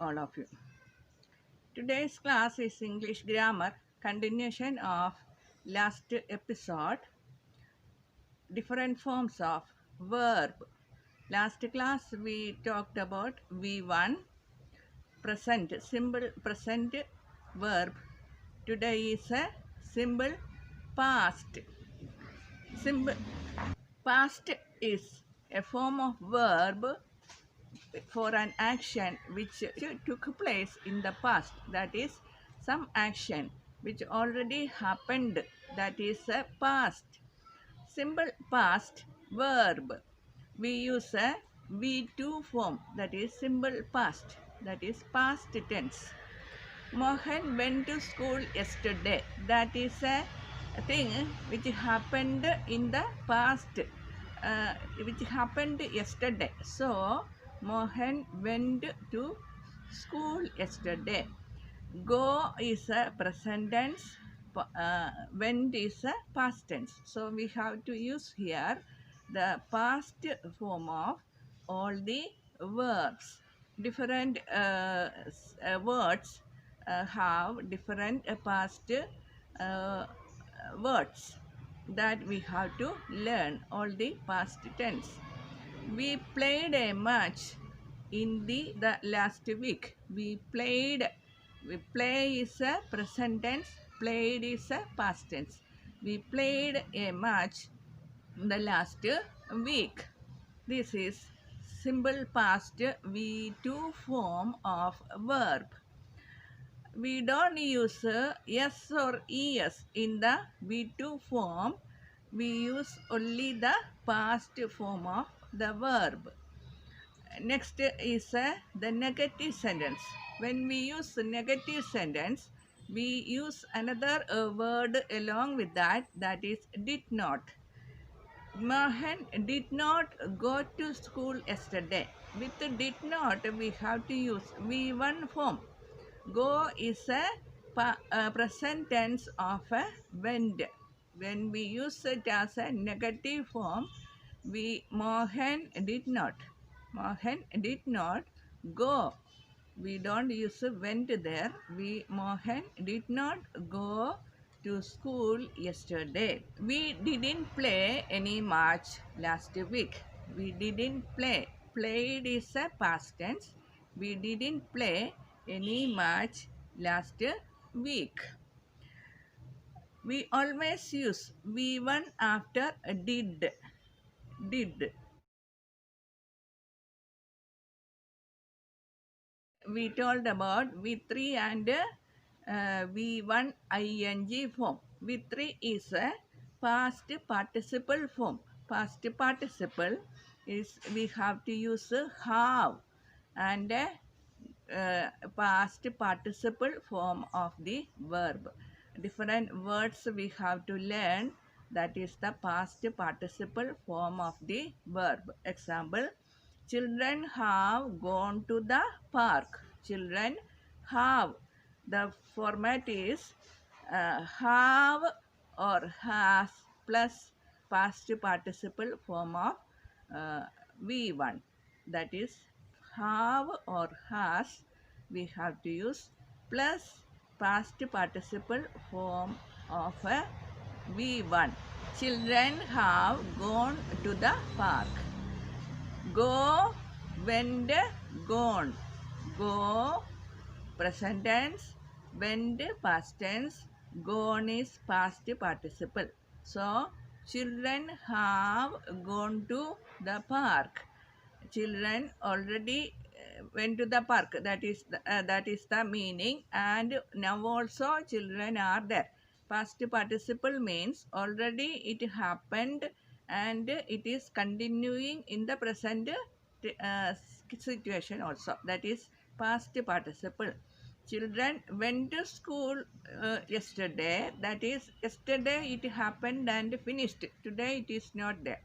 all of you. Today's class is English grammar, continuation of last episode, different forms of verb. Last class we talked about V1, present, simple present verb. Today is a simple past. Simple past is a form of verb for an action which took place in the past, that is some action which already happened, that is a past. Simple past verb, we use a V2 form, that is simple past, that is past tense. Mohan went to school yesterday, that is a thing which happened in the past, which happened yesterday. So Mohan went to school yesterday. Go is a present tense, went is a past tense. So we have to use here the past form of all the verbs. Different words have different past words that we have to learn all the past tense. We played a match in the last week. We play is a present tense, played is a past tense. We played a match in the last week. This is simple past V2 form of verb. We don't use yes or es in the V2 form. We use only the past form of the verb. Next is the negative sentence. When we use negative sentence, we use another word along with that, that is did not. Mohan did not go to school yesterday. With did not, we have to use V1 form. Go is a present tense of a went. When we use it as a negative form, Mohan did not. Mohan did not go. We don't use went there. Mohan did not go to school yesterday. We didn't play any match last week. We didn't play. Played is a past tense. We didn't play any match last week. We always use V1 after did. Did. We told about V3 and V1 ing form. V3 is a past participle form. Past participle is we have to use have and past participle form of the verb. Different words we have to learn, that is the past participle form of the verb. Example, children have gone to the park. Children have. The format is have or has plus past participle form of V1. That is have or has, we have to use plus past participle form of a V1. Children have gone to the park. Go, went, gone. Go, present tense, went, past tense, gone is past participle. So, children have gone to the park. Children already went to the park. That is the meaning. And now also children are there. Past participle means already it happened and it is continuing in the present situation also. That is past participle. Children went to school yesterday. That is yesterday it happened and finished. Today it is not there.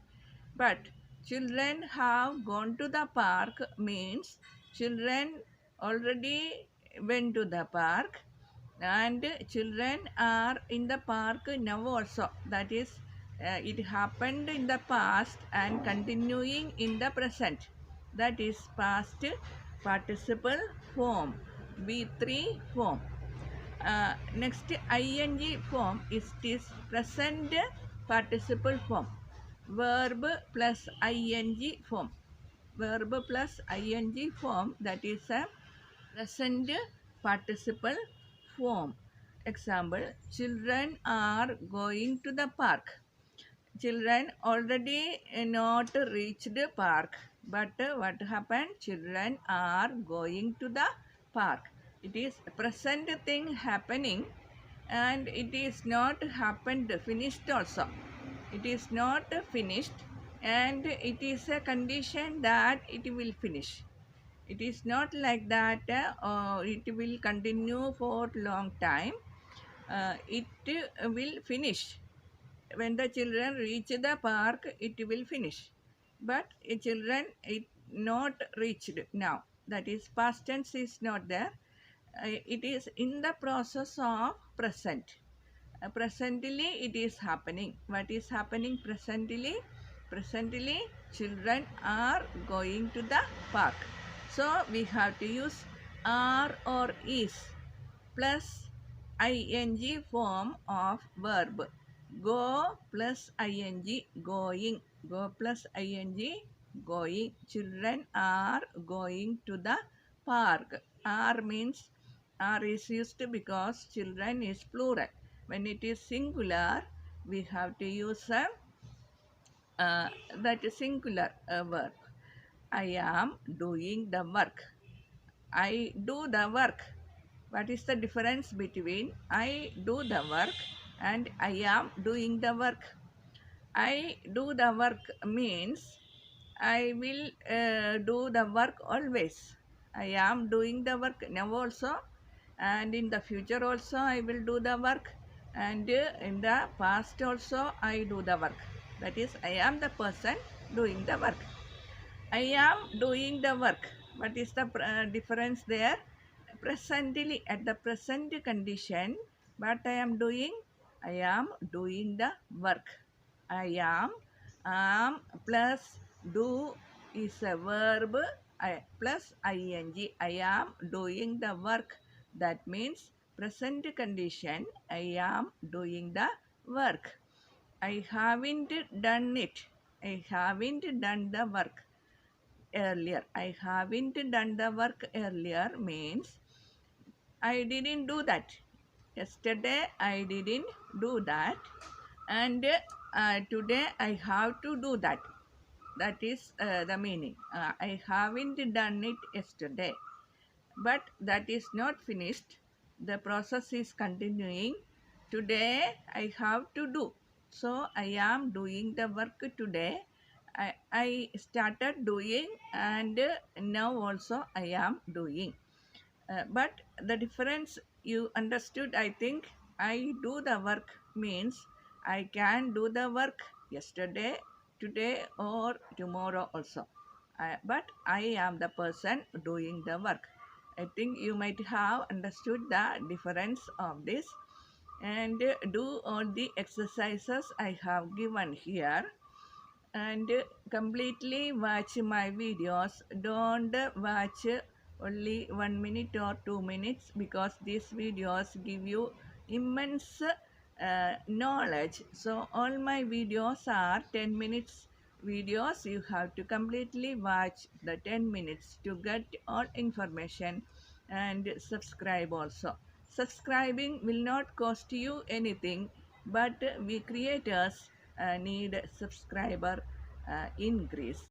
But children have gone to the park means children already went to the park and children are in the park now also. That is it happened in the past and continuing in the present. That is past participle form, V3 form. Next ing form is this present participle form, verb plus ing form. Verb plus ing form, that is a present participle form. Example, children are going to the park. Children already not reached the park, but what happened? Children are going to the park. It is present thing happening, and it is not happened finished also. It is not finished, and it is a condition that it will finish. It is not like that it will continue for long time. It will finish. When the children reach the park, it will finish. But children, it not reached now. That is, past tense is not there. It is in the process of present. Presently, it is happening. What is happening presently? Presently, children are going to the park. So, we have to use are or is plus ing form of verb. Go plus ing, going. Go plus ing, going. Children are going to the park. Are means, are is used because children is plural. When it is singular, we have to use that singular verb. I am doing the work. I do the work. What is the difference between I do the work and I am doing the work? I do the work means I will do the work always. I am doing the work now also, and in the future also I will do the work, and in the past also I do the work. That is, I am the person doing the work. I am doing the work. What is the difference there? Presently, at the present condition, what I am doing? I am doing the work. I am plus do is a verb plus ing. I am doing the work. That means present condition, I am doing the work. I haven't done it. I haven't done the work earlier. I haven't done the work earlier means I didn't do that. Yesterday I didn't do that, and today I have to do that. That is the meaning. I haven't done it yesterday, but that is not finished. The process is continuing. Today I have to do. So I am doing the work today. I started doing, and now also I am doing. But the difference you understood, I think. I do the work means I can do the work yesterday, today, or tomorrow also. But I am the person doing the work. I think you might have understood the difference of this, and do all the exercises I have given here, and completely watch my videos. Don't watch only 1 minute or 2 minutes, because these videos give you immense knowledge. So all my videos are 10 minutes videos. You have to completely watch the 10 minutes to get all information, and subscribe also. Subscribing will not cost you anything, but we creators need subscriber increase.